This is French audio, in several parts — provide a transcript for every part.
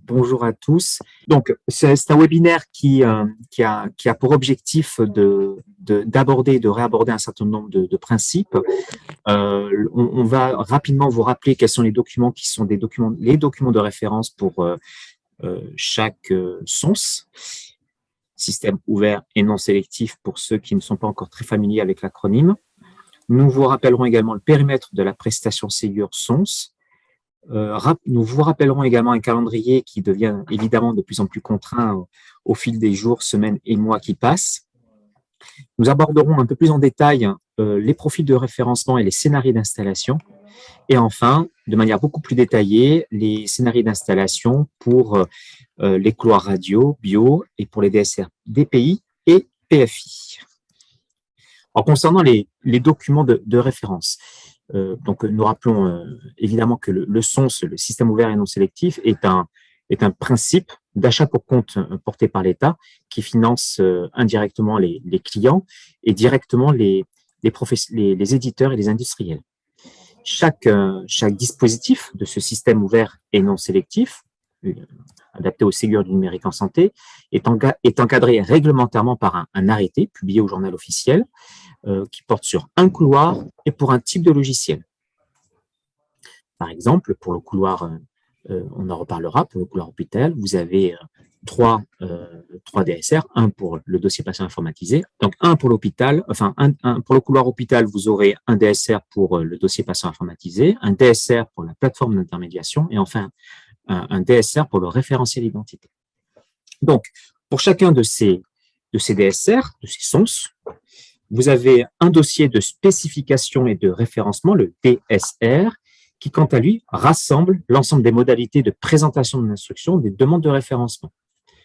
Bonjour à tous. Donc, c'est un webinaire qui a pour objectif d'aborder, de réaborder un certain nombre de principes. On va rapidement vous rappeler quels sont les documents qui sont les documents de référence pour chaque SONS, système ouvert et non sélectif pour ceux qui ne sont pas encore très familiers avec l'acronyme. Nous vous rappellerons également le périmètre de la prestation Ségur SONS. Nous vous rappellerons également un calendrier qui devient évidemment de plus en plus contraint au fil des jours, semaines et mois qui passent. Nous aborderons un peu plus en détail les profils de référencement et les scénarios d'installation. Et enfin, de manière beaucoup plus détaillée, les scénarios d'installation pour les couloirs radio, bio et pour les DSR DPI et PFI. Alors, concernant les documents de référence, donc nous rappelons évidemment que le SONS, le système ouvert et non sélectif, est un principe d'achat pour compte porté par l'État qui finance indirectement les clients et directement les éditeurs et les industriels. Chaque dispositif de ce système ouvert et non sélectif, adapté au Ségur du numérique en santé, est encadré réglementairement par un arrêté publié au journal officiel qui porte sur un couloir et pour un type de logiciel. Par exemple, pour le couloir, on en reparlera, pour le couloir hôpital, vous avez trois DSR, un pour le dossier patient informatisé, donc un pour l'hôpital, enfin pour le couloir hôpital, vous aurez un DSR pour le dossier patient informatisé, un DSR pour la plateforme d'intermédiation et enfin un DSR pour le référentiel identité. Donc, pour chacun de ces DSR, de ces SONS, vous avez un dossier de spécification et de référencement, le DSR, qui, quant à lui, rassemble l'ensemble des modalités de présentation de l'instruction des demandes de référencement.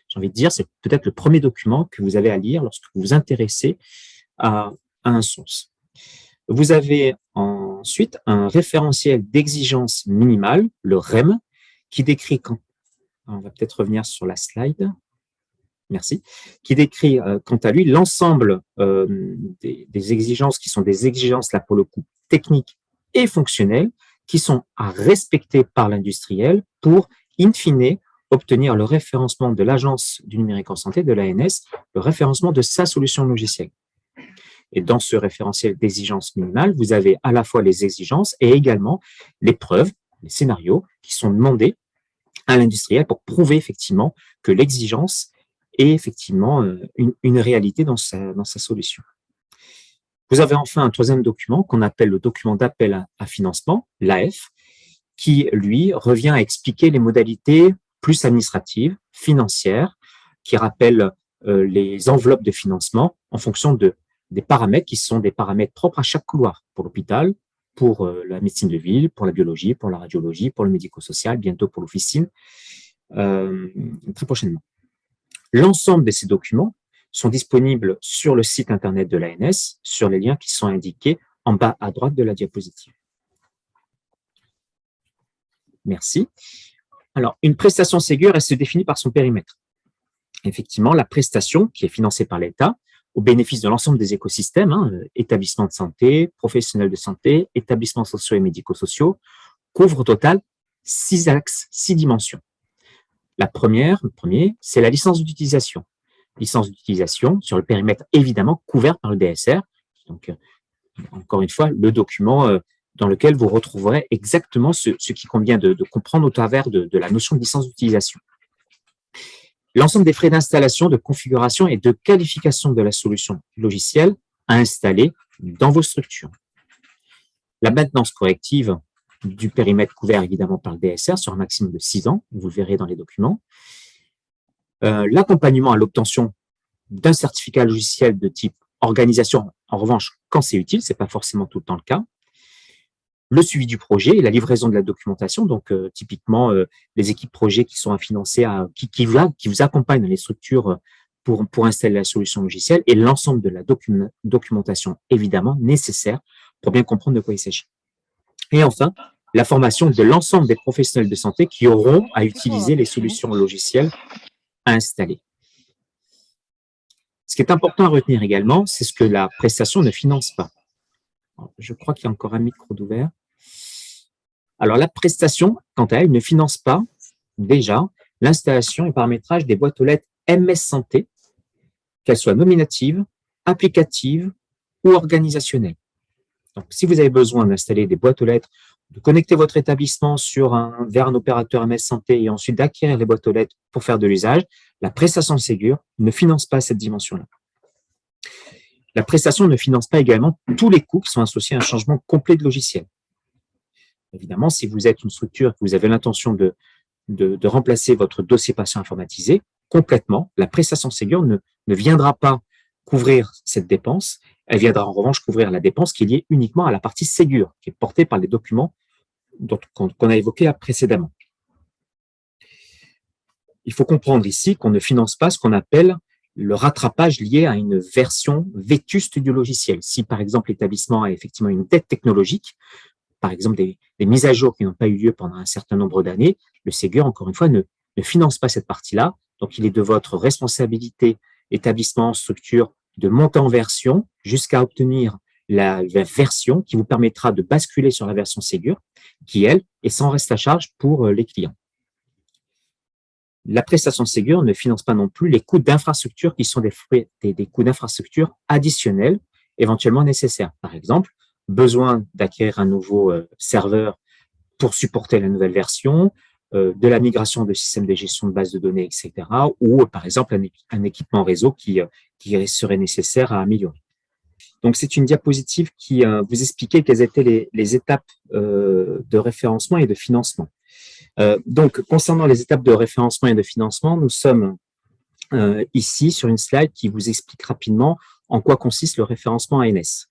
J'ai envie de dire, c'est peut-être le premier document que vous avez à lire lorsque vous vous intéressez à un SONS. Vous avez ensuite un référentiel d'exigence minimale, le REM, qui décrit, on va peut-être revenir sur la slide, merci, qui décrit quant à lui l'ensemble des exigences qui sont des exigences, là pour le coup, techniques et fonctionnelles, qui sont à respecter par l'industriel pour, in fine, obtenir le référencement de l'Agence du numérique en santé, de l'ANS, le référencement de sa solution logicielle. Et dans ce référentiel d'exigences minimales, vous avez à la fois les exigences et également les preuves, les scénarios qui sont demandés à l'industriel pour prouver effectivement que l'exigence est effectivement une réalité dans sa solution. Vous avez enfin un troisième document qu'on appelle le document d'appel à financement, l'AF, qui, lui, revient à expliquer les modalités plus administratives, financières, qui rappellent les enveloppes de financement en fonction des paramètres qui sont des paramètres propres à chaque couloir, pour l'hôpital, pour la médecine de ville, pour la biologie, pour la radiologie, pour le médico-social, bientôt pour l'officine, très prochainement. L'ensemble de ces documents sont disponibles sur le site internet de l'ANS, sur les liens qui sont indiqués en bas à droite de la diapositive. Merci. Alors, une prestation Ségur, elle se définit par son périmètre. Effectivement, la prestation, qui est financée par l'État, au bénéfice de l'ensemble des écosystèmes, établissements de santé, professionnels de santé, établissements sociaux et médico-sociaux, couvre au total 6 axes, 6 dimensions. Le premier, c'est la licence d'utilisation. Licence d'utilisation sur le périmètre évidemment couvert par le DSR. Donc, encore une fois, le document dans lequel vous retrouverez exactement ce qui convient de comprendre au travers de la notion de licence d'utilisation. L'ensemble des frais d'installation, de configuration et de qualification de la solution logicielle à installer dans vos structures. La maintenance corrective du périmètre couvert évidemment par le DSR sur un maximum de 6 ans, vous le verrez dans les documents. L'accompagnement à l'obtention d'un certificat logiciel de type organisation, en revanche, quand c'est utile, ce n'est pas forcément tout le temps le cas. Le suivi du projet et la livraison de la documentation, donc typiquement les équipes projets qui sont à financer, qui vous accompagnent dans les structures pour installer la solution logicielle et l'ensemble de la documentation évidemment nécessaire pour bien comprendre de quoi il s'agit. Et enfin, la formation de l'ensemble des professionnels de santé qui auront à utiliser les solutions logicielles à installer. Ce qui est important à retenir également, c'est ce que la prestation ne finance pas. Alors, je crois qu'il y a encore un micro d'ouvert. Alors, la prestation, quant à elle, ne finance pas déjà l'installation et paramétrage des boîtes aux lettres MS Santé, qu'elles soient nominatives, applicatives ou organisationnelles. Donc, si vous avez besoin d'installer des boîtes aux lettres, de connecter votre établissement vers un opérateur MS Santé et ensuite d'acquérir les boîtes aux lettres pour faire de l'usage, la prestation Ségur ne finance pas cette dimension-là. La prestation ne finance pas également tous les coûts qui sont associés à un changement complet de logiciel. Évidemment, si vous êtes une structure, que vous avez l'intention de remplacer votre dossier patient informatisé complètement, la prestation Ségur ne viendra pas couvrir cette dépense. Elle viendra en revanche couvrir la dépense qui est liée uniquement à la partie Ségur, qui est portée par les documents qu'on a évoqués précédemment. Il faut comprendre ici qu'on ne finance pas ce qu'on appelle le rattrapage lié à une version vétuste du logiciel. Si, par exemple, l'établissement a effectivement une dette technologique, par exemple des mises à jour qui n'ont pas eu lieu pendant un certain nombre d'années, le Ségur, encore une fois, ne finance pas cette partie-là. Donc, il est de votre responsabilité, établissement, structure, de monter en version jusqu'à obtenir la version qui vous permettra de basculer sur la version Ségur, qui, elle, est sans reste à charge pour les clients. La prestation Ségur ne finance pas non plus les coûts d'infrastructure qui sont des coûts d'infrastructure additionnels, éventuellement nécessaires. Par exemple, besoin d'acquérir un nouveau serveur pour supporter la nouvelle version, de la migration de systèmes de gestion de base de données, etc. Ou, par exemple, un équipement réseau qui serait nécessaire à améliorer. Donc, c'est une diapositive qui vous expliquait quelles étaient les étapes de référencement et de financement. Donc, concernant les étapes de référencement et de financement, nous sommes ici sur une slide qui vous explique rapidement en quoi consiste le référencement ANS.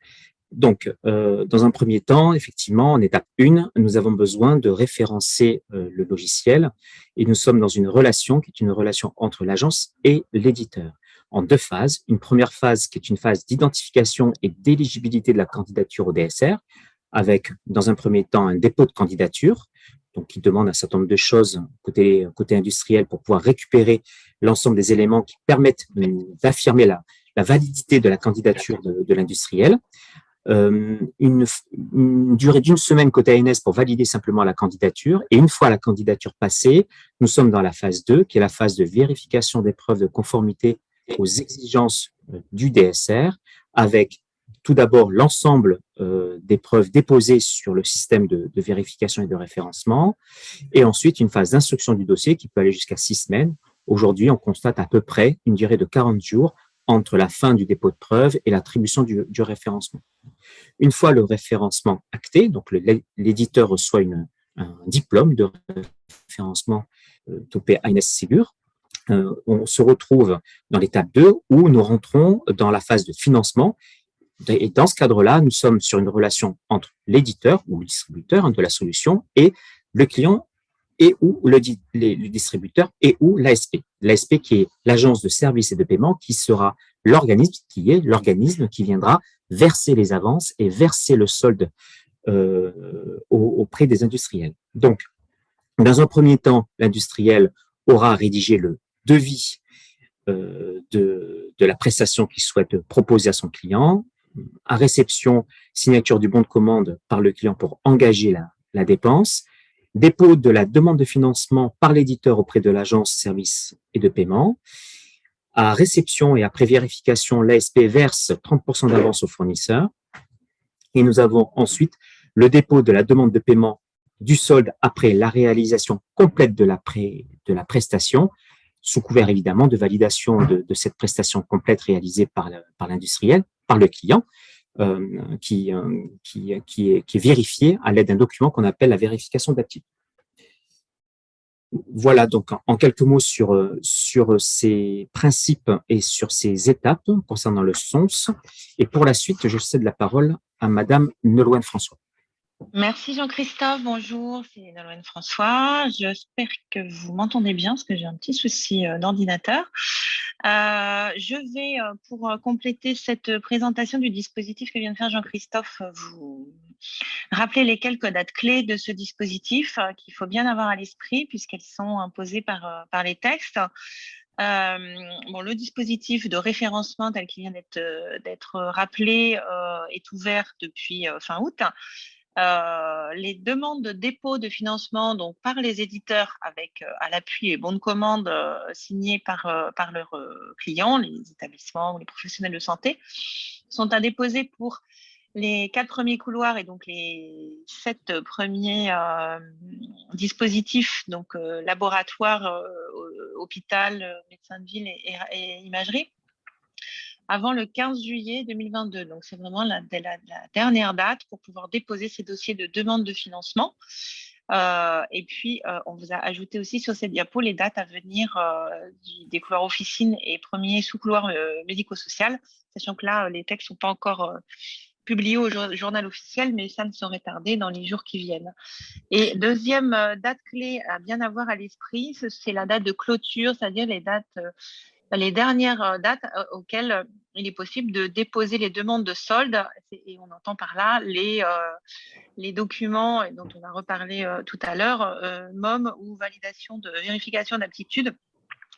Donc, dans un premier temps, effectivement, en étape 1, nous avons besoin de référencer le logiciel et nous sommes dans une relation qui est une relation entre l'agence et l'éditeur en deux phases. Une première phase qui est une phase d'identification et d'éligibilité de la candidature au DSR avec, dans un premier temps, un dépôt de candidature, donc qui demande un certain nombre de choses côté industriel pour pouvoir récupérer l'ensemble des éléments qui permettent d'affirmer la validité de la candidature de l'industriel. Une durée d'une semaine côté ANS pour valider simplement la candidature. Et une fois la candidature passée, nous sommes dans la phase 2, qui est la phase de vérification des preuves de conformité aux exigences du DSR, avec tout d'abord l'ensemble des preuves déposées sur le système de vérification et de référencement, et ensuite une phase d'instruction du dossier qui peut aller jusqu'à 6 semaines. Aujourd'hui, on constate à peu près une durée de 40 jours entre la fin du dépôt de preuves et l'attribution du référencement. Une fois le référencement acté, donc l'éditeur reçoit un diplôme de référencement topé ANS Ségur, on se retrouve dans l'étape 2 où nous rentrons dans la phase de financement. Et dans ce cadre-là, nous sommes sur une relation entre l'éditeur ou le distributeur de la solution et le client et ou le distributeur et ou l'ASP. L'ASP qui est l'agence de services et de paiement qui sera l'organisme qui viendra verser les avances et verser le solde auprès des industriels. Donc, dans un premier temps, l'industriel aura rédigé le devis de la prestation qu'il souhaite proposer à son client, à réception, signature du bon de commande par le client pour engager la dépense, dépôt de la demande de financement par l'éditeur auprès de l'agence service et de paiement. À réception et après vérification, l'ASP verse 30% d'avance au fournisseur. Et nous avons ensuite le dépôt de la demande de paiement du solde après la réalisation complète de la prestation, sous couvert évidemment de validation de cette prestation complète réalisée par l'industriel, par le client, qui est vérifié à l'aide d'un document qu'on appelle la vérification d'actifs. Voilà donc en quelques mots sur ces principes et sur ces étapes concernant le SONS. Et pour la suite, je cède la parole à Madame Nolwenn François. Merci Jean-Christophe, bonjour, c'est Nolwenn François. J'espère que vous m'entendez bien parce que j'ai un petit souci d'ordinateur. Je vais, pour compléter cette présentation du dispositif que vient de faire Jean-Christophe, vous rappeler les quelques dates clés de ce dispositif qu'il faut bien avoir à l'esprit puisqu'elles sont imposées par les textes. Le dispositif de référencement tel qu'il vient d'être rappelé est ouvert depuis fin août. les demandes de dépôt de financement donc par les éditeurs avec à l'appui les bons de commande signés par leurs clients, les établissements ou les professionnels de santé, sont à déposer pour les 4 premiers couloirs et donc les 7 premiers dispositifs, donc laboratoire, hôpital, médecin de ville et imagerie, avant le 15 juillet 2022. Donc, c'est vraiment la dernière date pour pouvoir déposer ces dossiers de demande de financement. Et puis, on vous a ajouté aussi sur cette diapo les dates à venir des couloirs officines et premiers sous-couloirs médico-social, sachant que là, les textes ne sont pas encore publiés au journal officiel, mais ça ne saurait tarder dans les jours qui viennent. Et deuxième date clé à bien avoir à l'esprit, c'est la date de clôture, c'est-à-dire les dernières dates auxquelles il est possible de déposer les demandes de solde, et on entend par là les documents dont on a reparlé tout à l'heure, MOM ou validation de vérification d'aptitude,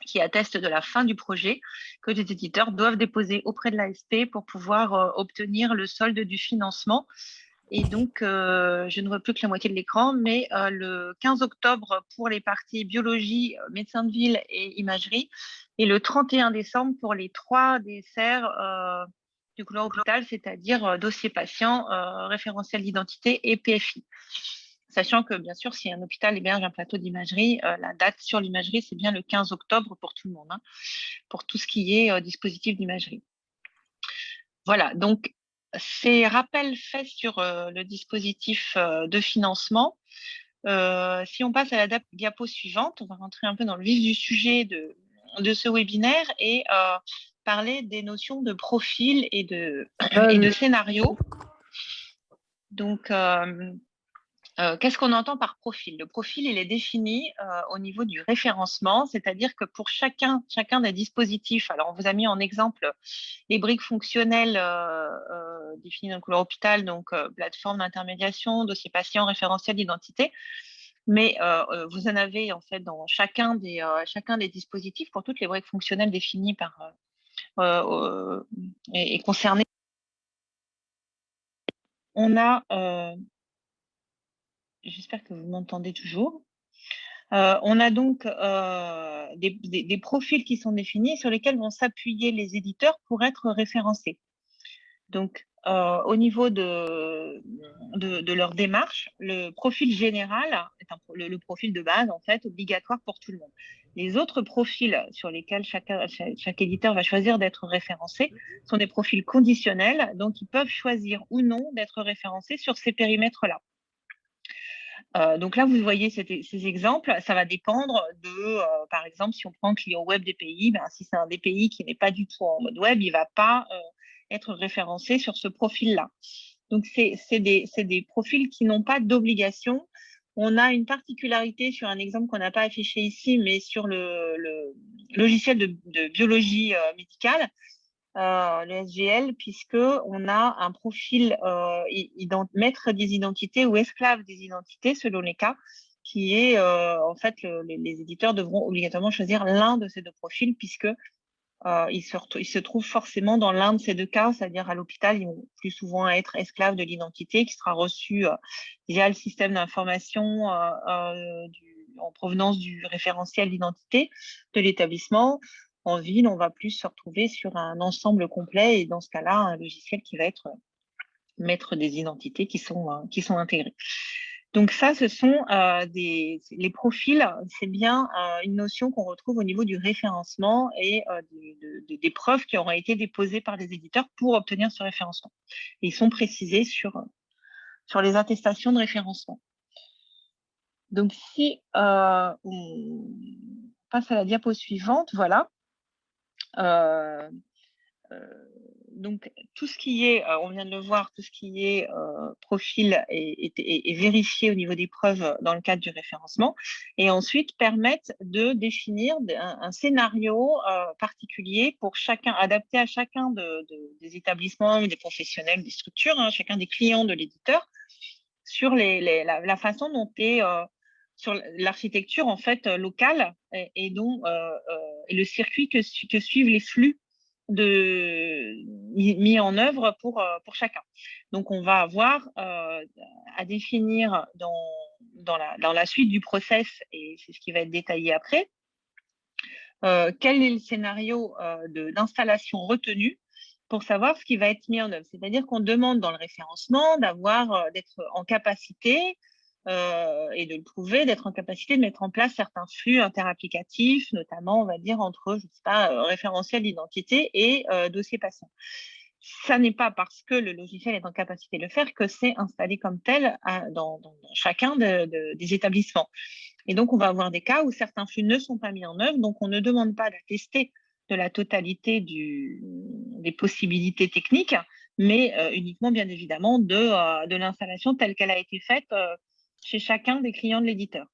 qui attestent de la fin du projet, que les éditeurs doivent déposer auprès de l'ASP pour pouvoir obtenir le solde du financement. Et donc, je ne vois plus que la moitié de l'écran, mais le 15 octobre pour les parties biologie, médecin de ville et imagerie, et le 31 décembre pour les 3 desserts du couloir hôpital, c'est-à-dire dossier patient, référentiel d'identité et PFI. Sachant que, bien sûr, si un hôpital héberge un plateau d'imagerie, la date sur l'imagerie, c'est bien le 15 octobre pour tout le monde, hein, pour tout ce qui est dispositif d'imagerie. Voilà, donc ces rappels faits sur le dispositif de financement. Si on passe à la diapo suivante, on va rentrer un peu dans le vif du sujet de ce webinaire et parler des notions de profil et de scénario. Donc, qu'est-ce qu'on entend par profil? Le profil, il est défini au niveau du référencement, c'est-à-dire que pour chacun des dispositifs, alors on vous a mis en exemple les briques fonctionnelles définies dans le couloir hôpital, donc plateforme d'intermédiation, dossier patient, référentiel d'identité, mais vous en avez en fait dans chacun des dispositifs pour toutes les briques fonctionnelles définies par et concernées. On a j'espère que vous m'entendez toujours. On a donc des profils qui sont définis sur lesquels vont s'appuyer les éditeurs pour être référencés. Donc, au niveau de leur démarche, le profil général est le profil de base, en fait, obligatoire pour tout le monde. Les autres profils sur lesquels chaque éditeur va choisir d'être référencé sont des profils conditionnels, donc ils peuvent choisir ou non d'être référencés sur ces périmètres-là. Donc là, vous voyez ces exemples, ça va dépendre de, par exemple, si on prend client web DPI, si c'est un DPI qui n'est pas du tout en mode web, il ne va pas être référencé sur ce profil-là. Donc, c'est des profils qui n'ont pas d'obligation. On a une particularité sur un exemple qu'on n'a pas affiché ici, mais sur le logiciel de biologie médicale, le SGL, puisqu'on a un profil maître des identités ou esclave des identités, selon les cas, qui est, en fait, les éditeurs devront obligatoirement choisir l'un de ces deux profils, puisque ils se trouvent forcément dans l'un de ces deux cas, c'est-à-dire à l'hôpital, ils vont plus souvent être esclaves de l'identité qui sera reçue via le système d'information en provenance du référentiel d'identité de l'établissement. En ville, on va plus se retrouver sur un ensemble complet et dans ce cas-là, un logiciel qui va être maître des identités qui sont intégrées. Donc ça, ce sont les profils, c'est bien une notion qu'on retrouve au niveau du référencement et des preuves qui auront été déposées par les éditeurs pour obtenir ce référencement. Et ils sont précisés sur les attestations de référencement. Donc si on passe à la diapo suivante, voilà. Donc, tout ce qui est, on vient de le voir, tout ce qui est profil est vérifié au niveau des preuves dans le cadre du référencement et ensuite permettent de définir un scénario particulier pour chacun, adapté à chacun des établissements, des professionnels, des structures, hein, chacun des clients de l'éditeur, sur la façon dont est sur l'architecture en fait locale et le circuit que suivent les flux mis en œuvre pour chacun. Donc, on va avoir à définir dans la suite du process, et c'est ce qui va être détaillé après, quel est le scénario d'installation retenu pour savoir ce qui va être mis en œuvre. C'est-à-dire qu'on demande dans le référencement d'être en capacité et de le prouver, d'être en capacité de mettre en place certains flux interapplicatifs, notamment, on va dire, entre, je sais pas, référentiel d'identité et dossier patient. Ça n'est pas parce que le logiciel est en capacité de le faire que c'est installé comme tel dans chacun des établissements. Et donc, on va avoir des cas où certains flux ne sont pas mis en œuvre, donc on ne demande pas d'attester de la totalité des possibilités techniques, mais uniquement, bien évidemment, de l'installation telle qu'elle a été faite chez chacun des clients de l'éditeur.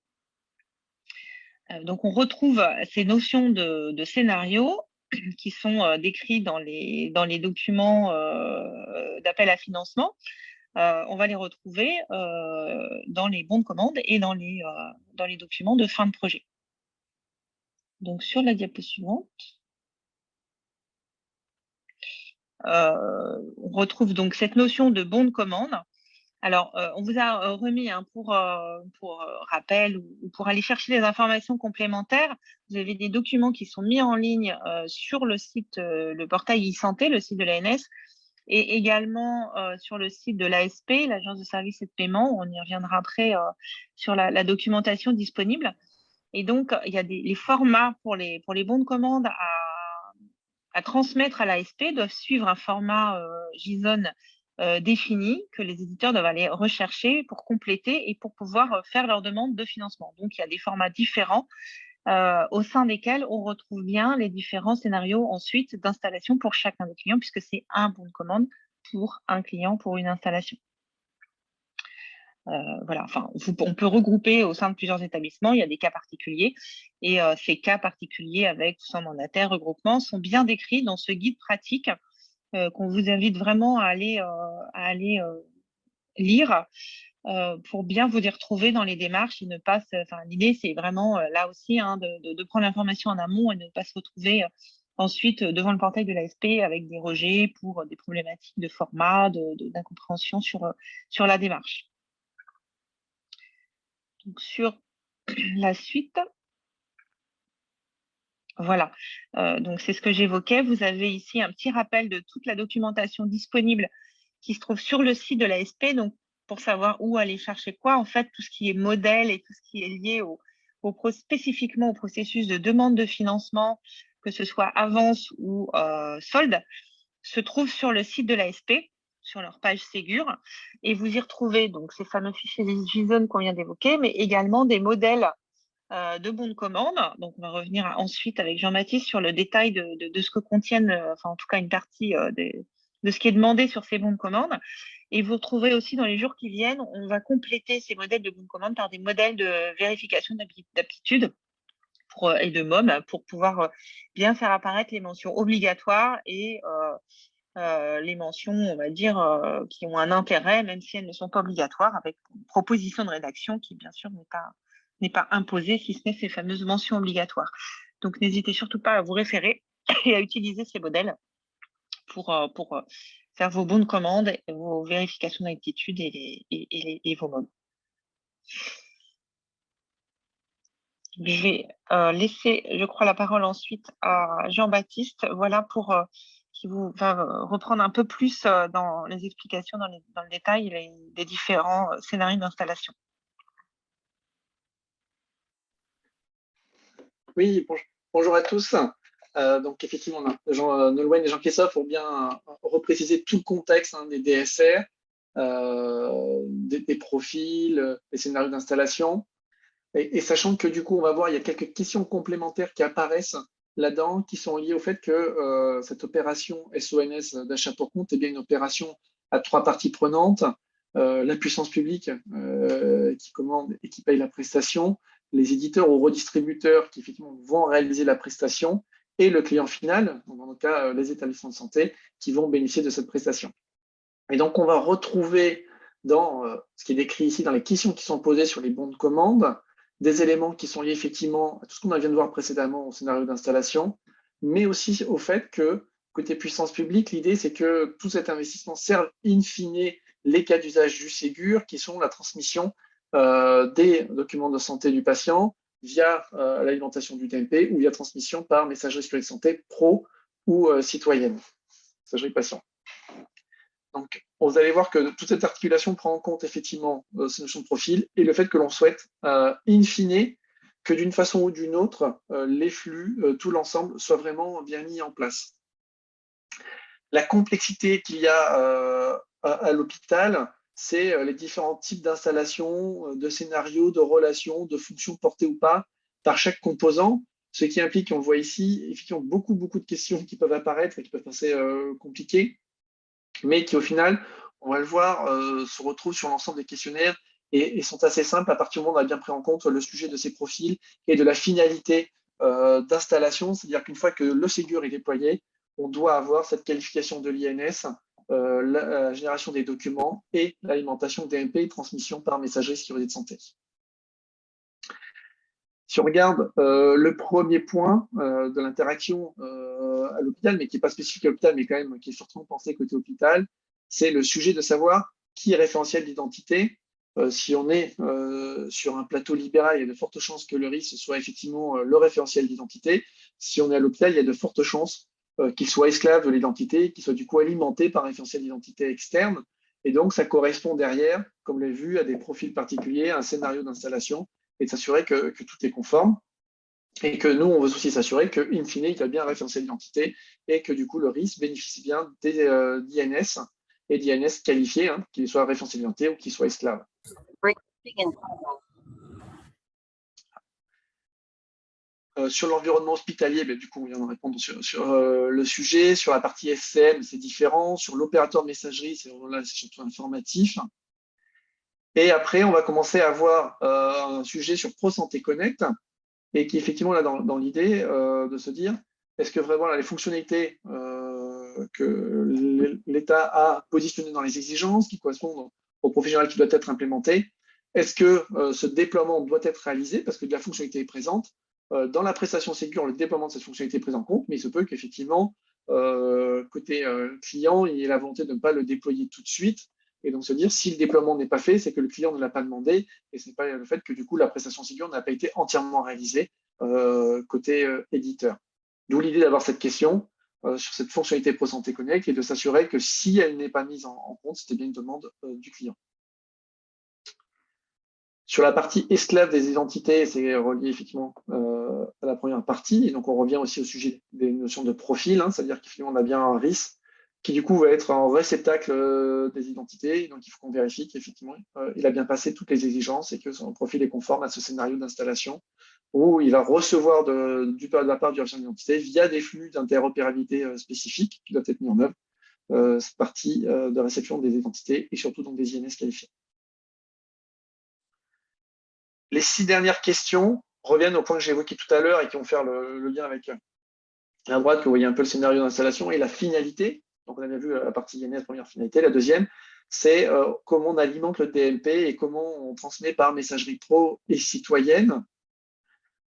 Donc, on retrouve ces notions de scénario qui sont décrits dans les documents d'appel à financement. On va les retrouver dans les bons de commande et dans les documents de fin de projet. Donc, sur la diapo suivante, on retrouve donc cette notion de bon de commande. Alors, on vous a remis pour rappel ou pour aller chercher des informations complémentaires, vous avez des documents qui sont mis en ligne sur le site, le portail e-santé, le site de l'ANS, et également sur le site de l'ASP, l'Agence de services et de paiement. On y reviendra après sur la documentation disponible. Et donc, il y a les formats pour les bons de commande à transmettre à l'ASP doivent suivre un format JSON défini que les éditeurs doivent aller rechercher pour compléter et pour pouvoir faire leur demande de financement. Donc, il y a des formats différents au sein desquels on retrouve bien les différents scénarios ensuite d'installation pour chacun des clients, puisque c'est un bon de commande pour un client pour une installation. Voilà, enfin, on peut regrouper au sein de plusieurs établissements, il y a des cas particuliers, et ces cas particuliers avec ou sans mandataire, regroupement, sont bien décrits dans ce guide pratique qu'on vous invite vraiment à aller lire pour bien vous y retrouver dans les démarches et ne pas l'idée, c'est vraiment là aussi de prendre l'information en amont et ne pas se retrouver ensuite devant le portail de l'ASP avec des rejets pour des problématiques de format, d'incompréhension sur la démarche. Donc, sur la suite, voilà. Donc, c'est ce que j'évoquais. Vous avez ici un petit rappel de toute la documentation disponible qui se trouve sur le site de l'ASP. Donc, pour savoir où aller chercher quoi, en fait, tout ce qui est modèle et tout ce qui est lié spécifiquement au processus de demande de financement, que ce soit avance ou solde, se trouve sur le site de l'ASP, sur leur page Ségur, et vous y retrouvez donc ces fameux fichiers JSON qu'on vient d'évoquer, mais également des modèles de bons de commande. Donc, on va revenir ensuite avec Jean-Baptiste sur le détail de ce que contiennent, en tout cas une partie de ce qui est demandé sur ces bons de commande. Et vous retrouverez aussi dans les jours qui viennent, on va compléter ces modèles de bons de commande par des modèles de vérification d'aptitude et de MOM pour pouvoir bien faire apparaître les mentions obligatoires et les mentions, on va dire, qui ont un intérêt, même si elles ne sont pas obligatoires, avec une proposition de rédaction qui, bien sûr, n'est pas imposée, si ce n'est ces fameuses mentions obligatoires. Donc, n'hésitez surtout pas à vous référer et à utiliser ces modèles pour faire vos bons de commande, vos vérifications d'aptitude et vos MOM. Je vais laisser, je crois, la parole ensuite à Jean-Baptiste, voilà, qui vous va reprendre un peu plus dans les explications, dans le détail, les différents scénarios d'installation. Oui, bonjour à tous. Donc effectivement, Nolwenn et Jean-Christophe ont bien reprécisé tout le contexte des DSR, des profils, des scénarios d'installation. Et sachant que du coup, on va voir, il y a quelques questions complémentaires qui apparaissent là-dedans, qui sont liées au fait que cette opération SONS d'achat pour compte est bien une opération à 3 parties prenantes. La puissance publique qui commande et qui paye la prestation, les éditeurs ou redistributeurs qui effectivement vont réaliser la prestation, et le client final, dans le cas les établissements de santé, qui vont bénéficier de cette prestation. Et donc, on va retrouver dans ce qui est décrit ici, dans les questions qui sont posées sur les bons de commande, des éléments qui sont liés effectivement à tout ce qu'on vient de voir précédemment au scénario d'installation, mais aussi au fait que côté puissance publique, l'idée, c'est que tout cet investissement serve in fine les cas d'usage du Ségur, qui sont la transmission des documents de santé du patient via l'alimentation du DMP ou via transmission par messagerie sécurité santé pro ou citoyenne, messagerie patient. Donc, vous allez voir que toute cette articulation prend en compte effectivement ces notions de profil et le fait que l'on souhaite, in fine, que d'une façon ou d'une autre, les flux, tout l'ensemble, soit vraiment bien mis en place. La complexité qu'il y a à l'hôpital, c'est les différents types d'installations, de scénarios, de relations, de fonctions portées ou pas par chaque composant, ce qui implique, on le voit ici, effectivement beaucoup de questions qui peuvent apparaître et qui peuvent être assez compliquées, mais qui au final, on va le voir, se retrouvent sur l'ensemble des questionnaires et sont assez simples à partir du moment où on a bien pris en compte le sujet de ces profils et de la finalité d'installation, c'est-à-dire qu'une fois que le Ségur est déployé, on doit avoir cette qualification de l'INS, la génération des documents et l'alimentation DMP et transmission par messagerie sécurité de santé. Si on regarde le premier point de l'interaction à l'hôpital, mais qui n'est pas spécifique à l'hôpital, mais quand même qui est surtout pensé côté hôpital, c'est le sujet de savoir qui est référentiel d'identité. Si on est sur un plateau libéral, il y a de fortes chances que le RIS soit effectivement le référentiel d'identité. Si on est à l'hôpital, il y a de fortes chances qu'il soit esclave de l'identité, qu'il soit du coup alimenté par un référentiel d'identité externe. Et donc, ça correspond derrière, comme vous l'avez vu, à des profils particuliers, à un scénario d'installation, et de s'assurer que tout est conforme. Et que nous, on veut aussi s'assurer qu'in fine, il y a bien un référentiel d'identité et que du coup, le RIS bénéficie bien d'INS et d'INS qualifiés, qu'il soit référentiel d'identité ou qu'il soit esclave. Sur l'environnement hospitalier, du coup, on vient de répondre sur le sujet. Sur la partie SCM, c'est différent. Sur l'opérateur de messagerie, c'est surtout informatif. Et après, on va commencer à avoir un sujet sur ProSanté Connect, et qui effectivement là dans l'idée de se dire, est-ce que vraiment là, les fonctionnalités que l'État a positionnées dans les exigences, qui correspondent au profil général qui doit être implémenté, est-ce que ce déploiement doit être réalisé parce que de la fonctionnalité est présente dans la prestation Ségur, le déploiement de cette fonctionnalité est pris en compte, mais il se peut qu'effectivement, côté client, il y ait la volonté de ne pas le déployer tout de suite. Et donc se dire, si le déploiement n'est pas fait, c'est que le client ne l'a pas demandé, et ce n'est pas le fait que du coup la prestation Ségur n'a pas été entièrement réalisée côté éditeur. D'où l'idée d'avoir cette question sur cette fonctionnalité ProSanté Connect et de s'assurer que si elle n'est pas mise en compte, c'était bien une demande du client. Sur la partie esclave des identités, c'est relié effectivement à la première partie, et donc on revient aussi au sujet des notions de profil, c'est-à-dire qu'effectivement on a bien un RIS qui du coup va être en réceptacle des identités, donc il faut qu'on vérifie qu'effectivement il a bien passé toutes les exigences et que son profil est conforme à ce scénario d'installation où il va recevoir de la part du référentiel d'identité via des flux d'interopérabilité spécifiques qui doivent être mis en œuvre, cette partie de réception des identités et surtout donc des INS qualifiés. Les 6 dernières questions reviennent au point que j'ai évoqué tout à l'heure et qui vont faire le lien avec à droite, que vous voyez un peu le scénario d'installation et la finalité. Donc, on a bien vu la partie INS, première finalité. La deuxième, c'est comment on alimente le DMP et comment on transmet par messagerie pro et citoyenne.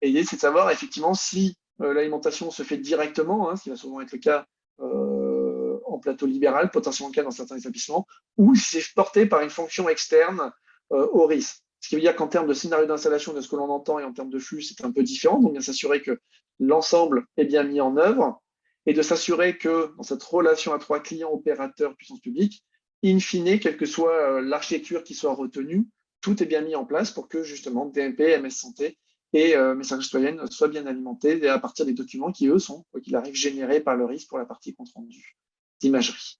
Et l'idée, c'est de savoir effectivement si l'alimentation se fait directement, ce qui va souvent être le cas en plateau libéral, potentiellement le cas dans certains établissements, ou si c'est porté par une fonction externe au RIS. Ce qui veut dire qu'en termes de scénario d'installation, de ce que l'on entend et en termes de flux, c'est un peu différent. Donc, bien s'assurer que l'ensemble est bien mis en œuvre et de s'assurer que dans cette relation à 3 clients, opérateurs, puissance publique, in fine, quelle que soit l'architecture qui soit retenue, tout est bien mis en place pour que justement DMP, MS Santé et messagerie citoyenne soient bien alimentés à partir des documents qui, eux, sont, quoi qu'il arrive, générés par le RIS pour la partie compte rendu d'imagerie.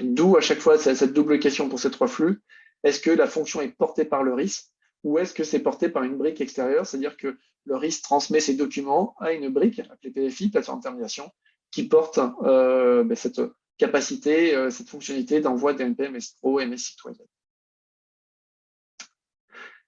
D'où à chaque fois cette double question pour ces 3 flux. Est-ce que la fonction est portée par le RIS ou est-ce que c'est porté par une brique extérieure, c'est-à-dire que le RIS transmet ses documents à une brique, appelée PFI, plateforme de termination, qui porte cette capacité, cette fonctionnalité d'envoi DMP, MS Pro, MS Citoyen.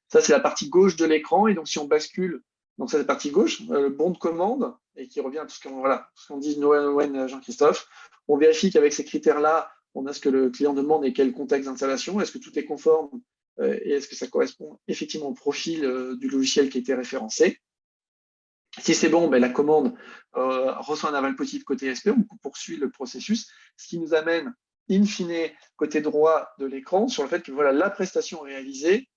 Ça, c'est la partie gauche de l'écran. Et donc, si on bascule, donc ça, c'est la partie gauche, le bon de commande, et qui revient à tout ce qu'on dit Noël, Jean-Christophe, on vérifie qu'avec ces critères-là, on a ce que le client demande et quel contexte d'installation, est-ce que tout est conforme et est-ce que ça correspond effectivement au profil du logiciel qui a été référencé. Si c'est bon, ben, la commande reçoit un aval positif côté SP, on poursuit le processus, ce qui nous amène in fine côté droit de l'écran sur le fait que voilà la prestation réalisée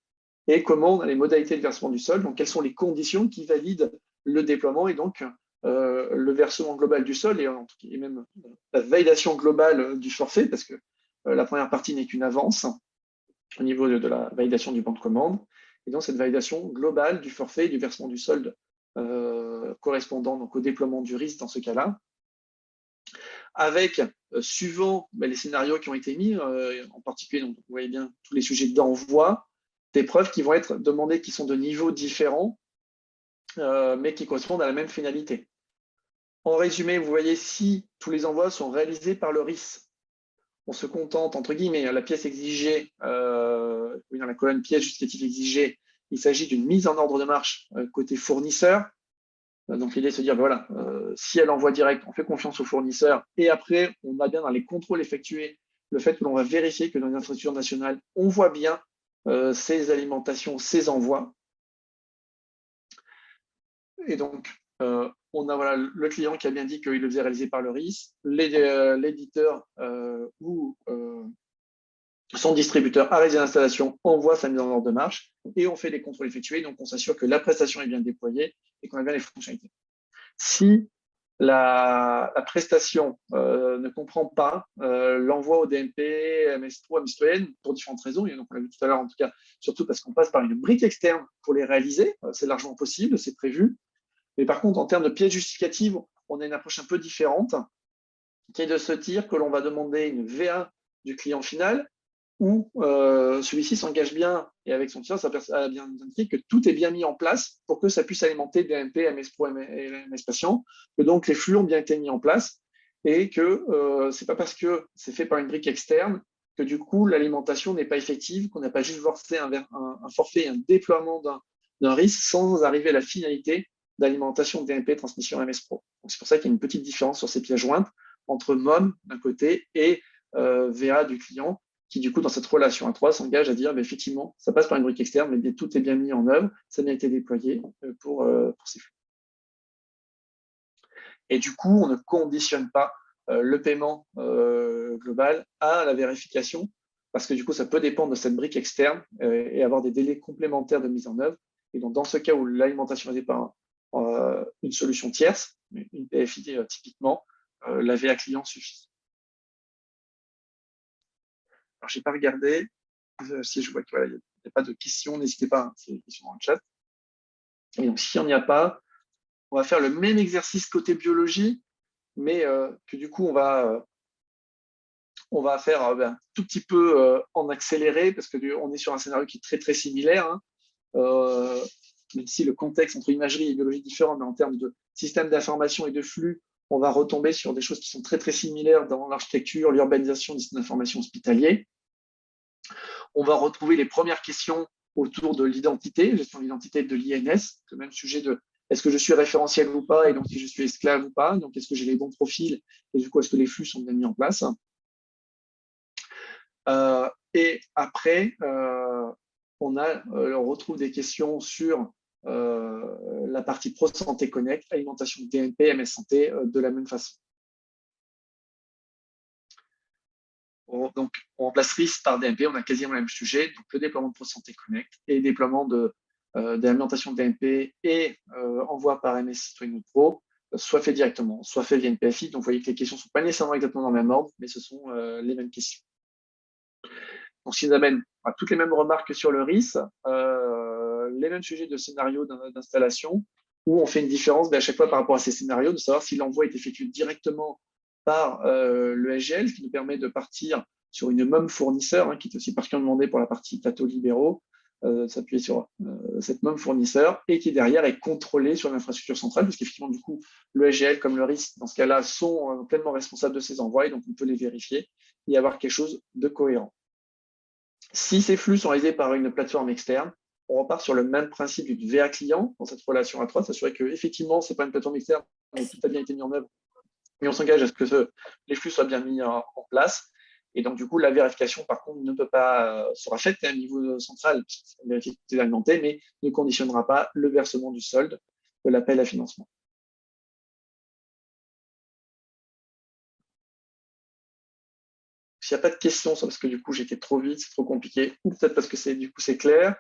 et comment on a les modalités de versement du solde, donc quelles sont les conditions qui valident le déploiement et donc le versement global du solde et même la validation globale du forfait, parce que la première partie n'est qu'une avance au niveau de la validation du bon de commande. Et donc, cette validation globale du forfait et du versement du solde correspondant donc, au déploiement du risque dans ce cas-là, avec, suivant les scénarios qui ont été mis, en particulier, donc, vous voyez bien tous les sujets d'envoi, des preuves qui vont être demandées qui sont de niveaux différents, mais qui correspondent à la même finalité. En résumé, vous voyez, si tous les envois sont réalisés par le RIS, on se contente, entre guillemets, la pièce exigée, dans la colonne pièce justificative exigée, il s'agit d'une mise en ordre de marche côté fournisseur. Donc l'idée est de se dire, voilà, si elle envoie direct, on fait confiance au fournisseur, et après, on a bien dans les contrôles effectués le fait que l'on va vérifier que dans les infrastructures nationales, on voit bien ces alimentations, ces envois. Et donc, on a voilà, le client qui a bien dit qu'il le faisait réaliser par le RIS, l'éditeur ou son distributeur a réalisé l'installation, envoie sa mise en ordre de marche et on fait les contrôles effectués. Donc, on s'assure que la prestation est bien déployée et qu'on a bien les fonctionnalités. Si la prestation ne comprend pas l'envoi au DMP, MS3, MS2N, pour différentes raisons, et donc on l'a vu tout à l'heure en tout cas, surtout parce qu'on passe par une brique externe pour les réaliser, c'est largement possible, c'est prévu. Mais par contre, en termes de pièces justificatives, on a une approche un peu différente, qui est de se dire que l'on va demander une VA du client final, où celui-ci s'engage bien, et avec son client, ça a bien indiqué que tout est bien mis en place pour que ça puisse alimenter DMP, MS Pro et MS Patient, que donc les flux ont bien été mis en place, et que ce n'est pas parce que c'est fait par une brique externe que du coup l'alimentation n'est pas effective, qu'on n'a pas juste versé un forfait, un déploiement d'un RIS sans arriver à la finalité d'alimentation DMP transmission MS Pro. C'est pour ça qu'il y a une petite différence sur ces pièces jointes entre MOM d'un côté et VA du client, qui du coup dans cette relation à 3 s'engage à dire effectivement ça passe par une brique externe, mais tout est bien mis en œuvre, ça a bien été déployé pour ces flux. Et du coup, on ne conditionne pas le paiement global à la vérification, parce que du coup, ça peut dépendre de cette brique externe et avoir des délais complémentaires de mise en œuvre. Et donc, dans ce cas où l'alimentation est par une solution tierce, une PFI typiquement, la VA client suffit. Alors, je n'ai pas regardé. Si je vois qu'il n'y a pas de questions, n'hésitez pas, hein, s'il y a des questions dans le chat. Et donc, s'il n'y en a pas, on va faire le même exercice côté biologie, mais que du coup, on va faire un tout petit peu en accéléré, parce qu'on est sur un scénario qui est très, très similaire. Hein. Même si le contexte entre imagerie et biologie est différent, mais en termes de système d'information et de flux, on va retomber sur des choses qui sont très, très similaires dans l'architecture, l'urbanisation des systèmes d'information hospitaliers. On va retrouver les premières questions autour de l'identité, gestion de l'identité de l'INS, le même sujet de est-ce que je suis référentiel ou pas, et donc si je suis esclave ou pas, donc est-ce que j'ai les bons profils, et du coup est-ce que les flux sont bien mis en place. Et après, on retrouve des questions sur la partie Pro Santé Connect, alimentation DMP, MS Santé, de la même façon. Donc, on remplace RIS par DMP, on a quasiment le même sujet, donc le déploiement de Pro Santé Connect et le déploiement d'alimentation DMP et envoi par MS Citoyen Pro, soit fait directement, soit fait via une PFI. Donc, vous voyez que les questions ne sont pas nécessairement exactement dans le même ordre, mais ce sont les mêmes questions. Donc, ce qui nous amène à toutes les mêmes remarques que sur le RIS, les mêmes sujets de scénario d'installation, où on fait une différence à chaque fois par rapport à ces scénarios, de savoir si l'envoi est effectué directement par le SGL, ce qui nous permet de partir sur une MOM fournisseur, hein, qui est aussi particulièrement demandé pour la partie plateaux libéraux, s'appuyer sur cette MOM fournisseur, et qui derrière est contrôlée sur l'infrastructure centrale, parce qu'effectivement, du coup, le SGL comme le RIS, dans ce cas-là, sont pleinement responsables de ces envois, et donc on peut les vérifier et avoir quelque chose de cohérent. Si ces flux sont réalisés par une plateforme externe, on repart sur le même principe du VA client dans cette relation à 3, s'assurer qu'effectivement, ce n'est pas une plateforme externe, mais tout a bien été mis en œuvre. Mais on s'engage à ce que les flux soient bien mis en place. Et donc, du coup, la vérification, par contre, ne peut pas sera faite à un niveau central, puisque c'est une vérification alimentée, mais ne conditionnera pas le versement du solde. de l'appel à financement. S'il n'y a pas de questions, c'est parce que du coup j'étais trop vite, c'est trop compliqué, ou peut-être parce que c'est clair.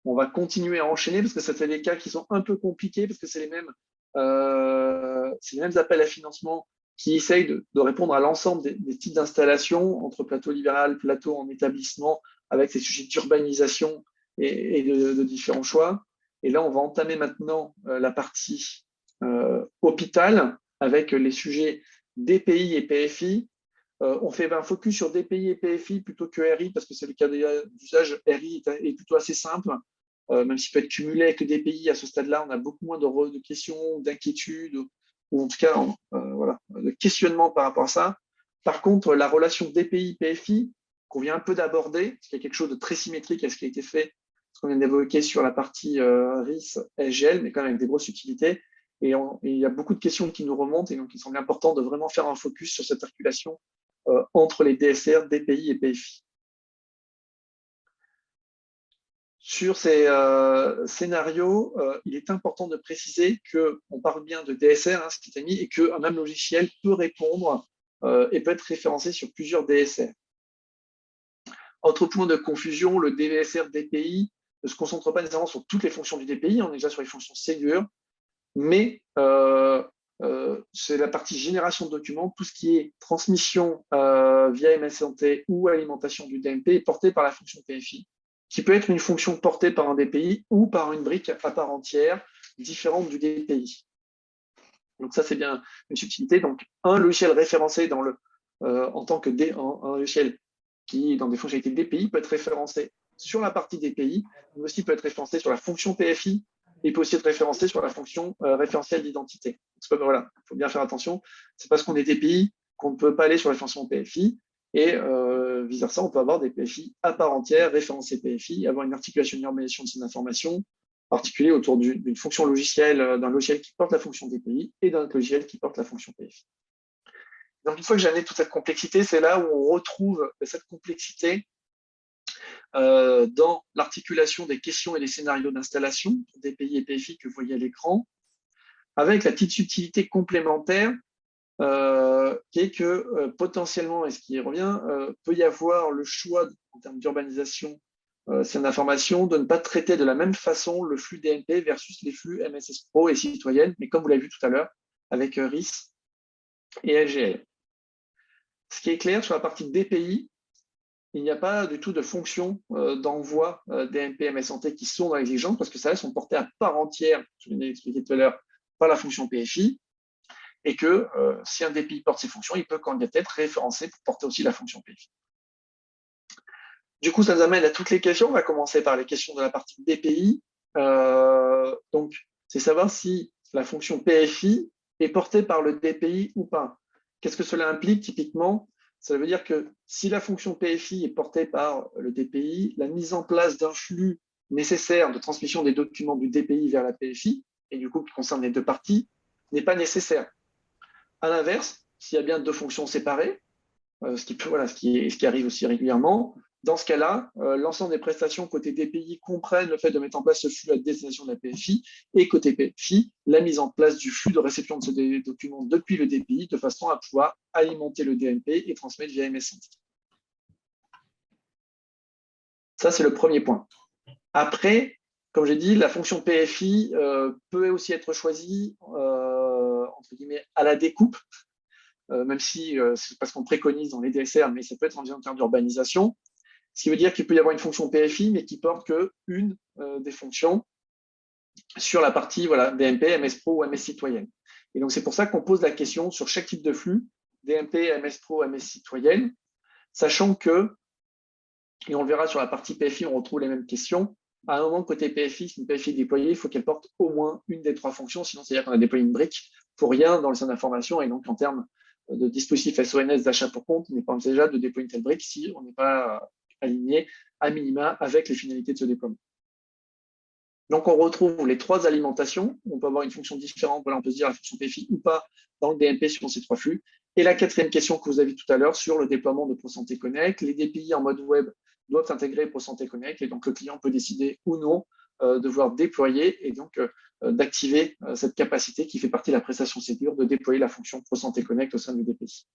On va continuer à enchaîner parce que ça fait des cas qui sont un peu compliqués parce que c'est les mêmes appels à financement qui essayent de répondre à l'ensemble des types d'installations entre plateau libéral, plateau en établissement, avec ces sujets d'urbanisation et de différents choix. Et là, on va entamer maintenant la partie hôpital avec les sujets DPI et PFI. On fait un focus sur DPI et PFI plutôt que RI parce que c'est le cas d'usage. RI est plutôt assez simple, même s'il peut être cumulé avec le DPI. À ce stade-là, on a beaucoup moins de questions, d'inquiétudes, ou en tout cas de questionnements par rapport à ça. Par contre, la relation DPI-PFI, qu'on vient un peu d'aborder, parce qu'il y a quelque chose de très symétrique à ce qui a été fait, ce qu'on vient d'évoquer sur la partie RIS, SGL, mais quand même avec des grosses utilités. Et il y a beaucoup de questions qui nous remontent, et donc il semble important de vraiment faire un focus sur cette articulation entre les DSR, DPI et PFI. Sur ces scénarios, il est important de préciser qu'on parle bien de DSR, ce qui est mis, et qu'un même logiciel peut répondre et peut être référencé sur plusieurs DSR. Autre point de confusion, le DSR DPI ne se concentre pas nécessairement sur toutes les fonctions du DPI, on est déjà sur les fonctions Ségur, mais c'est la partie génération de documents, tout ce qui est transmission via MS Santé ou alimentation du DMP est porté par la fonction PFI, qui peut être une fonction portée par un DPI ou par une brique à part entière différente du DPI. Donc ça, c'est bien une subtilité. Donc un logiciel référencé en tant que un logiciel qui, dans des fonctionnalités DPI, peut être référencé sur la partie DPI, mais aussi peut être référencé sur la fonction PFI, et peut aussi être référencé sur la fonction référentielle d'identité. Voilà, il faut bien faire attention. C'est parce qu'on est DPI qu'on ne peut pas aller sur la fonction PFI, et vice-versa, on peut avoir des PFI à part entière, référencés PFI, avoir une articulation, une normalisation de ces informations, articulée autour d'une fonction logicielle, d'un logiciel qui porte la fonction DPI et d'un logiciel qui porte la fonction PFI. Donc, une fois que j'ai amené toute cette complexité, c'est là où on retrouve cette complexité dans l'articulation des questions et des scénarios d'installation, DPI et PFI que vous voyez à l'écran, avec la petite subtilité complémentaire qui est que potentiellement, et ce qui revient, peut y avoir le choix en termes d'urbanisation c'est d'information de ne pas traiter de la même façon le flux DNP versus les flux MSS Pro et citoyenne, mais comme vous l'avez vu tout à l'heure, avec RIS et LGL. Ce qui est clair sur la partie DPI, il n'y a pas du tout de fonction d'envoi DNP MS Santé qui sont dans l'exigence parce que ça sont portés à part entière, je viens d'expliquer tout à l'heure, par la fonction PFI, et que si un DPI porte ces fonctions, il peut candidater être référencé pour porter aussi la fonction PFI. Du coup, ça nous amène à toutes les questions. On va commencer par les questions de la partie DPI. Donc, c'est savoir si la fonction PFI est portée par le DPI ou pas. Qu'est-ce que cela implique typiquement? Ça veut dire que si la fonction PFI est portée par le DPI, la mise en place d'un flux nécessaire de transmission des documents du DPI vers la PFI, et du coup qui concerne les deux parties, n'est pas nécessaire. À l'inverse, s'il y a bien deux fonctions séparées, ce qui arrive aussi régulièrement, dans ce cas-là, l'ensemble des prestations côté DPI comprennent le fait de mettre en place ce flux à destination de la PFI, et côté PFI, la mise en place du flux de réception de ces documents depuis le DPI de façon à pouvoir alimenter le DMP et transmettre via MS Santé. Ça, c'est le premier point. Après, comme j'ai dit, la fonction PFI peut aussi être choisie entre guillemets, à la découpe, même si c'est parce qu'on préconise dans les DSR, mais ça peut être en termes d'urbanisation. Ce qui veut dire qu'il peut y avoir une fonction PFI, mais qui porte qu'une des fonctions sur la partie DMP, MS Pro ou MS Citoyenne. Et donc, c'est pour ça qu'on pose la question sur chaque type de flux, DMP, MS Pro, MS Citoyenne, sachant que, et on le verra sur la partie PFI, on retrouve les mêmes questions. À un moment, côté PFI, si une PFI est déployée, il faut qu'elle porte au moins une des trois fonctions, sinon c'est-à-dire qu'on a déployé une brique pour rien dans le centre d'information, et donc en termes de dispositif SONS d'achat pour compte, il n'est pas envisageable de déployer une telle brique si on n'est pas aligné à minima avec les finalités de ce déploiement. Donc, on retrouve les trois alimentations. On peut avoir une fonction différente, on peut se dire la fonction PFI ou pas dans le DMP suivant ces trois flux. Et la quatrième question que vous avez tout à l'heure sur le déploiement de ProSanté Connect. Les DPI en mode web doivent intégrer ProSanté Connect et donc le client peut décider ou non de pouvoir déployer et donc d'activer cette capacité qui fait partie de la prestation Ségur de déployer la fonction ProSanté Connect au sein du DPI.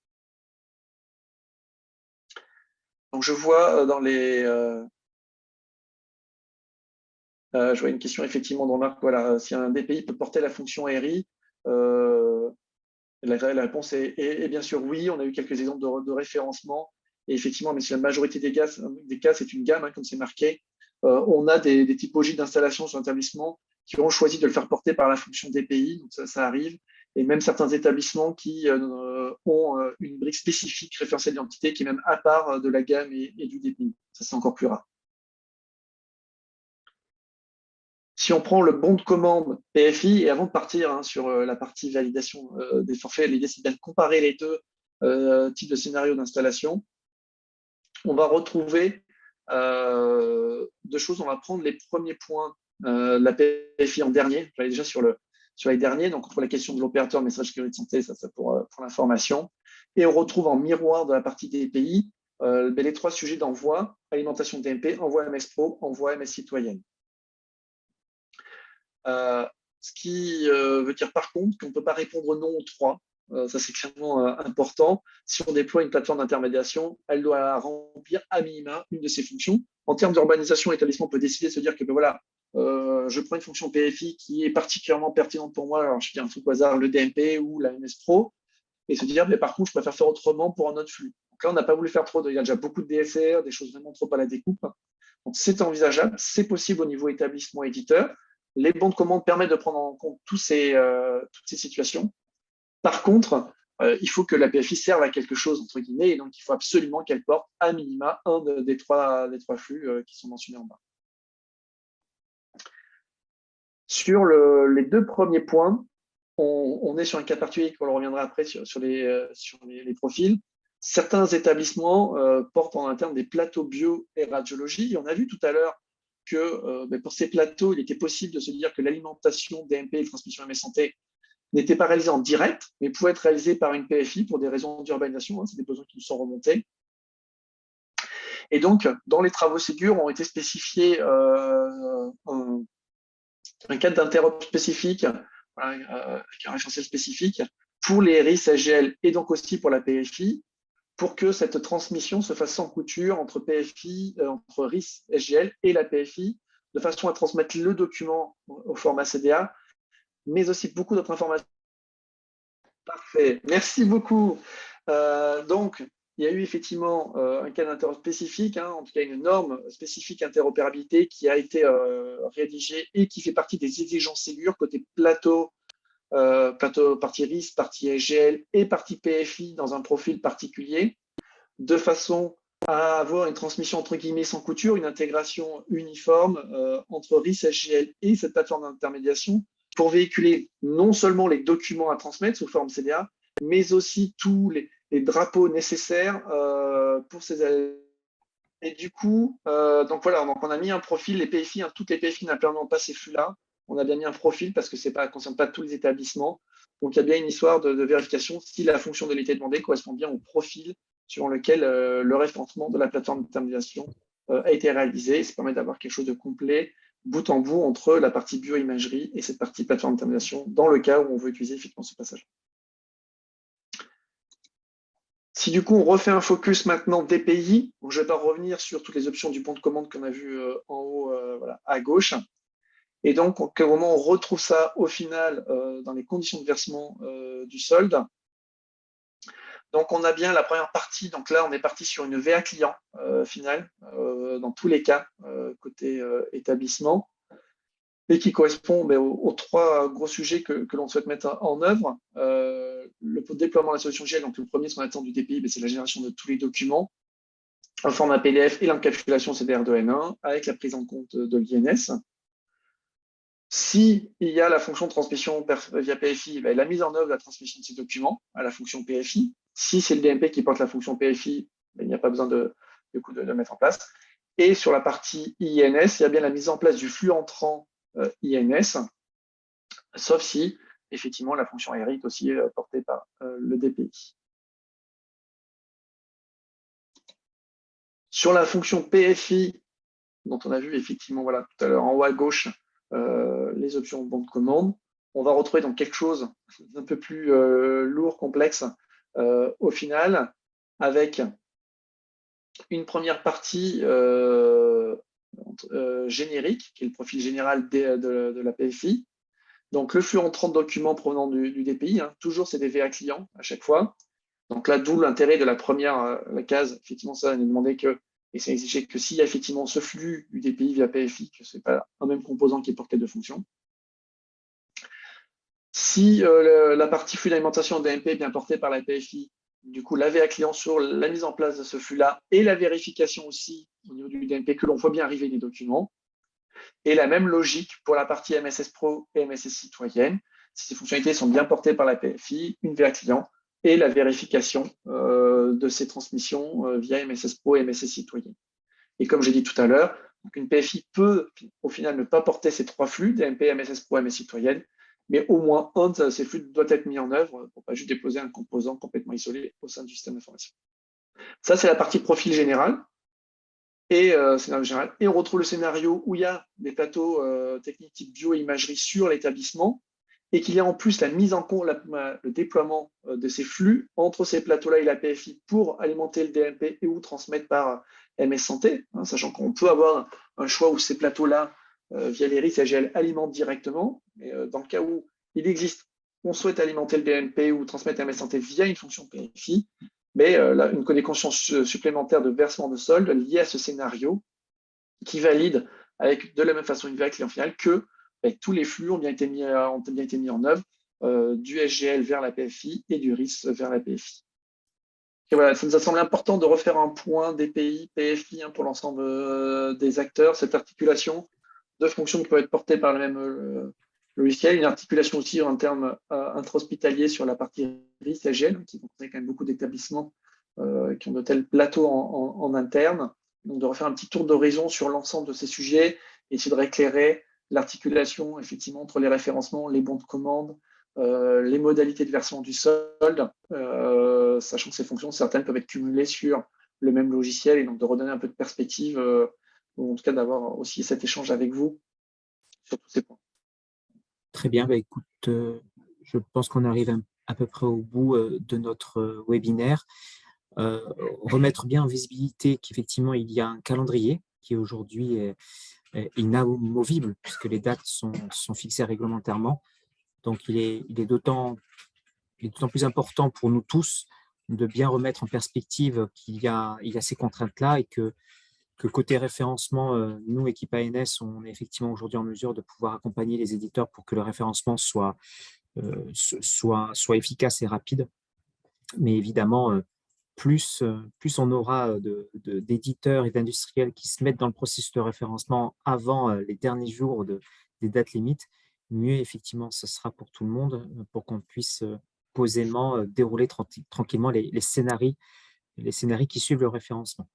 Donc je vois je vois une question effectivement de remarque. Voilà, si un DPI peut porter la fonction RI, la réponse est bien sûr oui. On a eu quelques exemples de référencement. Et effectivement, mais si la majorité des cas, c'est une gamme, comme c'est marqué, on a des typologies d'installation sur l'établissement qui ont choisi de le faire porter par la fonction DPI. Donc ça arrive. Et même certains établissements qui ont une brique spécifique référentielle d'identité qui est même à part de la gamme et du DPI. Ça, c'est encore plus rare. Si on prend le bon de commande PFI, et avant de partir sur la partie validation des forfaits, l'idée c'est bien de comparer les deux types de scénarios d'installation. On va retrouver deux choses. On va prendre les premiers points de la PFI en dernier. J'allais déjà sur les derniers. Donc, on trouve la question de l'opérateur message sécurité santé, ça pour l'information. Et on retrouve en miroir de la partie DPI les trois sujets d'envoi, alimentation DMP, envoi MS Pro, envoi MS citoyenne. Ce qui veut dire par contre qu'on ne peut pas répondre non aux trois. Ça, c'est clairement important. Si on déploie une plateforme d'intermédiation, elle doit remplir à minima une de ses fonctions. En termes d'urbanisation, l'établissement peut décider de se dire que voilà, je prends une fonction PFI qui est particulièrement pertinente pour moi. Alors, je fais un truc au hasard, le DMP ou la MS Pro, et se dire, mais par contre, je préfère faire autrement pour un autre flux. Donc là, on n'a pas voulu faire trop. Il y a déjà beaucoup de DSR, des choses vraiment trop à la découpe. Donc, c'est envisageable, c'est possible au niveau établissement éditeur. Les bons de commande permettent de prendre en compte toutes ces situations. Par contre, il faut que la PFI serve à quelque chose, entre guillemets, et donc il faut absolument qu'elle porte à minima un des trois flux qui sont mentionnés en bas. Sur les deux premiers points, on est sur un cas particulier, on reviendra après sur les profils. Certains établissements portent en interne des plateaux bio et radiologie. On a vu tout à l'heure que pour ces plateaux, il était possible de se dire que l'alimentation DMP et transmission MS Santé n'était pas réalisée en direct, mais pouvait être réalisée par une PFI pour des raisons d'urbanisation. C'est des besoins qui nous sont remontés. Et donc, dans les travaux Ségur, ont été spécifiés un cadre d'interop spécifique, avec un référentiel spécifique pour les RIS, SGL et donc aussi pour la PFI, pour que cette transmission se fasse sans couture entre PFI, entre RIS, SGL et la PFI, de façon à transmettre le document au format CDA, mais aussi beaucoup d'autres informations. Parfait, merci beaucoup. Donc, il y a eu effectivement un cas d'interop spécifique, en tout cas une norme spécifique interopérabilité qui a été rédigée et qui fait partie des exigences Ségur côté plateau, partie RIS, partie SGL et partie PFI dans un profil particulier, de façon à avoir une transmission entre guillemets sans couture, une intégration uniforme entre RIS, SGL et cette plateforme d'intermédiation pour véhiculer non seulement les documents à transmettre sous forme CDA, mais aussi tous les drapeaux nécessaires pour ces. Et du coup, donc voilà, donc on a mis un profil, les PFI, toutes les PFI n'implémentent pas ces flux-là. On a bien mis un profil parce que ça ne concerne pas tous les établissements. Donc il y a bien une histoire de vérification si la fonction de l'été demandée correspond bien au profil sur lequel le référencement de la plateforme d'intermédiation a été réalisé. Ça permet d'avoir quelque chose de complet, bout en bout, entre la partie bioimagerie et cette partie plateforme d'intermédiation, dans le cas où on veut utiliser effectivement ce passage. Si du coup on refait un focus maintenant DPI, donc je ne vais pas revenir sur toutes les options du bon de commande qu'on a vu en haut voilà, à gauche. Et donc, au moment où on retrouve ça au final dans les conditions de versement du solde, donc on a bien la première partie, donc là on est parti sur une VA client finale, dans tous les cas, côté établissement, et qui correspond aux trois gros sujets que l'on souhaite mettre en œuvre. Le déploiement de la solution GL, donc le premier, ce qu'on attend du DPI, c'est la génération de tous les documents, un format PDF et l'encapsulation CDR2N1 avec la prise en compte de l'INS. Si il y a la fonction de transmission via PFI, la mise en œuvre de la transmission de ces documents à la fonction PFI. Si c'est le DMP qui porte la fonction PFI, il n'y a pas besoin de mettre en place. Et sur la partie INS, il y a bien la mise en place du flux entrant INS, sauf si, effectivement, la fonction RI est aussi portée par le DPI. Sur la fonction PFI, dont on a vu effectivement voilà, tout à l'heure en haut à gauche les options bon de commande. On va retrouver donc quelque chose d'un peu plus lourd, complexe au final, avec une première partie générique, qui est le profil général de la PFI. Donc, le flux entrant de documents provenant du DPI, toujours c'est des VA clients à chaque fois. Donc là, d'où l'intérêt de la première la case. Effectivement, ça, on est demandé que, et c'est exigé que s'il y a effectivement ce flux du DPI via PFI, que ce n'est pas un même composant qui est porté de fonction. Si la partie flux d'alimentation DMP est bien portée par la PFI, du coup, la VA client sur la mise en place de ce flux-là et la vérification aussi au niveau du DMP que l'on voit bien arriver les documents. Et la même logique pour la partie MSS Pro et MSS citoyenne. Si ces fonctionnalités sont bien portées par la PFI, une VA client et la vérification de ces transmissions via MSS Pro et MSS citoyenne. Et comme j'ai dit tout à l'heure, une PFI peut au final ne pas porter ces trois flux, DMP, MSS Pro, MS citoyenne, mais au moins un de ces flux doit être mis en œuvre pour ne pas juste déposer un composant complètement isolé au sein du système d'information. Ça, c'est la partie profil général. Et scénario général. Et on retrouve le scénario où il y a des plateaux techniques type bioimagerie sur l'établissement et qu'il y a en plus la mise en compte, le déploiement de ces flux entre ces plateaux-là et la PFI pour alimenter le DMP et ou transmettre par MS Santé, sachant qu'on peut avoir un choix où ces plateaux-là, via les RIS AGL, alimentent directement. Mais dans le cas où il existe, on souhaite alimenter le DMP ou transmettre MS Santé via une fonction PFI, mais là, une condition supplémentaire de versement de solde liée à ce scénario qui valide avec de la même façon une VA client final que tous les flux ont bien été mis en œuvre du SGL vers la PFI et du RIS vers la PFI. Et voilà, ça nous a semblé important de refaire un point DPI, PFI pour l'ensemble des acteurs, cette articulation de fonctions qui peuvent être portées par le même logiciel, une articulation aussi en termes intra-hospitaliers sur la partie RIS AGL, qui contenait quand même beaucoup d'établissements qui ont de tels plateaux en interne. Donc, de refaire un petit tour d'horizon sur l'ensemble de ces sujets et essayer de rééclairer l'articulation effectivement entre les référencements, les bons de commande, les modalités de versement du solde, sachant que ces fonctions, certaines peuvent être cumulées sur le même logiciel et donc de redonner un peu de perspective, ou en tout cas d'avoir aussi cet échange avec vous sur tous ces points. Très bien, écoute, je pense qu'on arrive à peu près au bout de notre webinaire. Remettre bien en visibilité qu'effectivement, il y a un calendrier qui aujourd'hui est inamovible puisque les dates sont fixées réglementairement. Donc, il est d'autant plus important pour nous tous de bien remettre en perspective qu'il y a ces contraintes-là et que côté référencement, nous, équipe ANS, on est effectivement aujourd'hui en mesure de pouvoir accompagner les éditeurs pour que le référencement soit efficace et rapide. Mais évidemment, plus on aura d'éditeurs et d'industriels qui se mettent dans le processus de référencement avant les derniers jours des dates limites, mieux effectivement ce sera pour tout le monde, pour qu'on puisse posément dérouler tranquillement les scénarios qui suivent le référencement.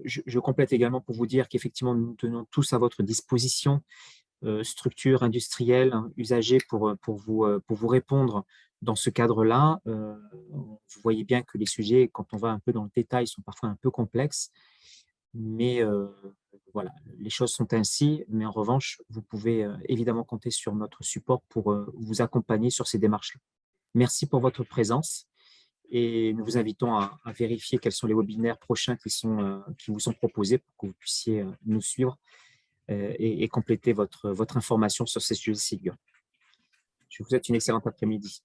Je complète également pour vous dire qu'effectivement, nous tenons tous à votre disposition, structures industrielles, usagers, pour vous répondre dans ce cadre-là. Vous voyez bien que les sujets, quand on va un peu dans le détail, sont parfois un peu complexes, mais voilà, les choses sont ainsi. Mais en revanche, vous pouvez évidemment compter sur notre support pour vous accompagner sur ces démarches-là. Merci pour votre présence. Et nous vous invitons à vérifier quels sont les webinaires prochains qui vous sont proposés pour que vous puissiez nous suivre et compléter votre information sur ces sujets Ségur. Je vous souhaite une excellente après-midi.